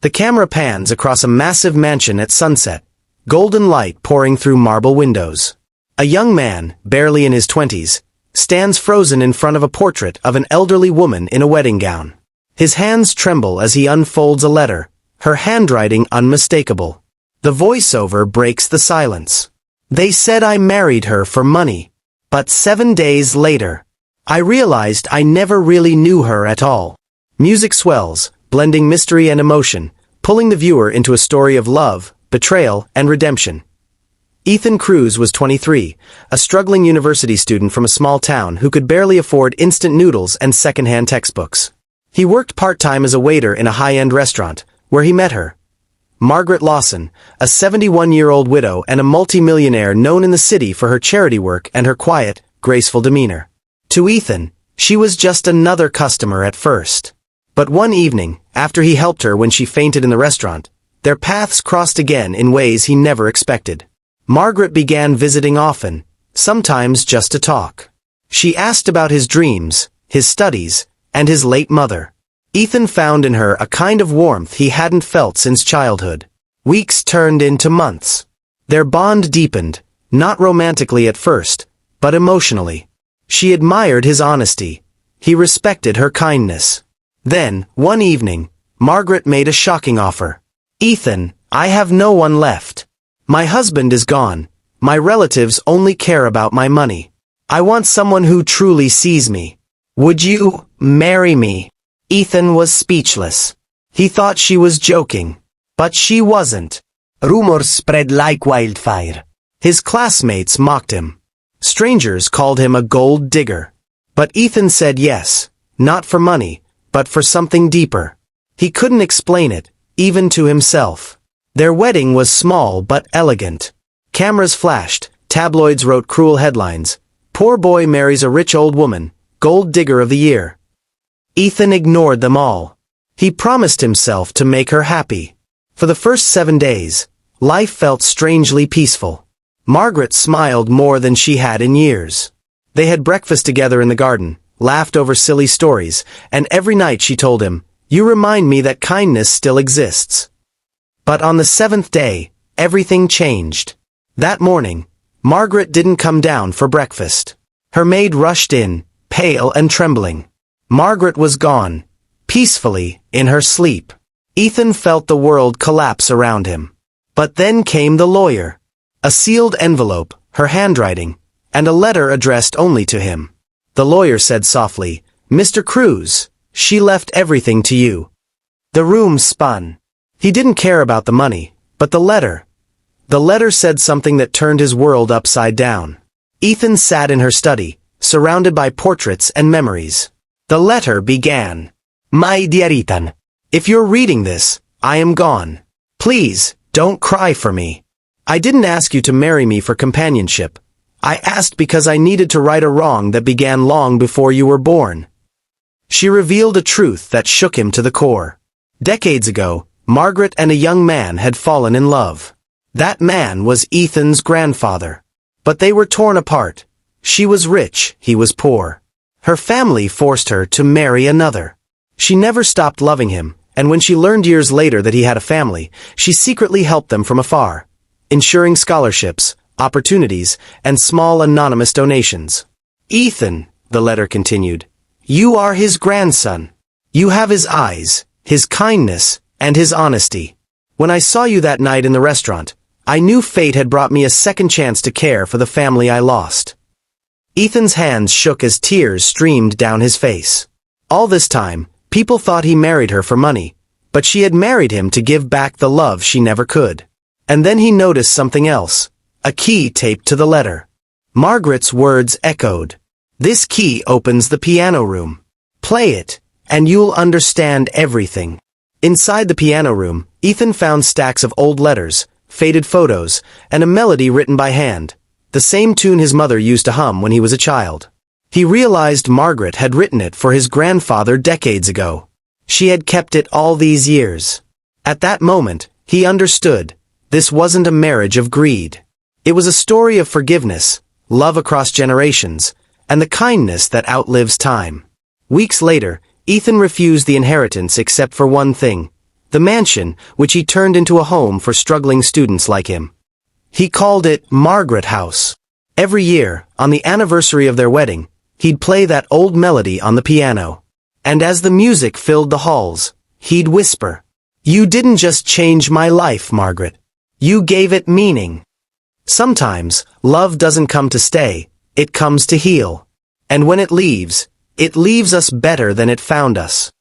The camera pans across a massive mansion at sunset, golden light pouring through marble windows. A young man, barely in his 20s, stands frozen in front of a portrait of an elderly woman in a wedding gown. His hands tremble as he unfolds a letter, her handwriting unmistakable. The voiceover breaks the silence. They said I married her for money. But 7 days later, I realized I never really knew her at all. Music swells, blending mystery and emotion, pulling the viewer into a story of love, betrayal, and redemption. Ethan Cruz was 23, a struggling university student from a small town who could barely afford instant noodles and secondhand textbooks. He worked part-time as a waiter in a high-end restaurant, where he met her. Margaret Lawson, a 71-year-old widow and a multi-millionaire known in the city for her charity work and her quiet, graceful demeanor. To Ethan, she was just another customer at first. But one evening, after he helped her when she fainted in the restaurant, their paths crossed again in ways he never expected. Margaret began visiting often, sometimes just to talk. She asked about his dreams, his studies, and his late mother. Ethan found in her a kind of warmth he hadn't felt since childhood. Weeks turned into months. Their bond deepened, not romantically at first, but emotionally. She admired his honesty. He respected her kindness. Then, one evening, Margaret made a shocking offer. Ethan, I have no one left. My husband is gone. My relatives only care about my money. I want someone who truly sees me. Would you marry me? Ethan was speechless. He thought she was joking. But she wasn't. Rumors spread like wildfire. His classmates mocked him. Strangers called him a gold digger. But Ethan said yes, not for money, but for something deeper. He couldn't explain it, even to himself. Their wedding was small but elegant. Cameras flashed, tabloids wrote cruel headlines. Poor boy marries a rich old woman, gold digger of the year. Ethan ignored them all. He promised himself to make her happy. For the first 7 days, life felt strangely peaceful. Margaret smiled more than she had in years. They had breakfast together in the garden, laughed over silly stories, and every night she told him, "You remind me that kindness still exists." But on the 7th day, everything changed. That morning, Margaret didn't come down for breakfast. Her maid rushed in, pale and trembling. Margaret was gone, peacefully, in her sleep. Ethan felt the world collapse around him. But then came the lawyer. A sealed envelope, her handwriting, and a letter addressed only to him. The lawyer said softly, "Mr. Cruz, she left everything to you." The room spun. He didn't care about the money, but the letter. The letter said something that turned his world upside down. Ethan sat in her study, surrounded by portraits and memories. The letter began, "My dear Ethan, if you're reading this, I am gone. Please, don't cry for me. I didn't ask you to marry me for companionship. I asked because I needed to right a wrong that began long before you were born." She revealed a truth that shook him to the core. Decades ago, Margaret and a young man had fallen in love. That man was Ethan's grandfather. But they were torn apart. She was rich, he was poor. Her family forced her to marry another. She never stopped loving him, and when she learned years later that he had a family, she secretly helped them from afar, ensuring scholarships, opportunities, and small anonymous donations. "Ethan," the letter continued, "you are his grandson. You have his eyes, his kindness, and his honesty. When I saw you that night in the restaurant, I knew fate had brought me a second chance to care for the family I lost." Ethan's hands shook as tears streamed down his face. All this time, people thought he married her for money, but she had married him to give back the love she never could. And then he noticed something else, a key taped to the letter. Margaret's words echoed. "This key opens the piano room. Play it, and you'll understand everything." Inside the piano room, Ethan found stacks of old letters, faded photos, and a melody written by hand, the same tune his mother used to hum when he was a child. He realized Margaret had written it for his grandfather decades ago. She had kept it all these years. At that moment, he understood. This wasn't a marriage of greed. It was a story of forgiveness, love across generations, and the kindness that outlives time. Weeks later, Ethan refused the inheritance except for one thing, the mansion, which he turned into a home for struggling students like him. He called it Margaret House. Every year, on the anniversary of their wedding, he'd play that old melody on the piano. And as the music filled the halls, he'd whisper, "You didn't just change my life, Margaret. You gave it meaning." Sometimes, love doesn't come to stay, it comes to heal. And when it leaves us better than it found us.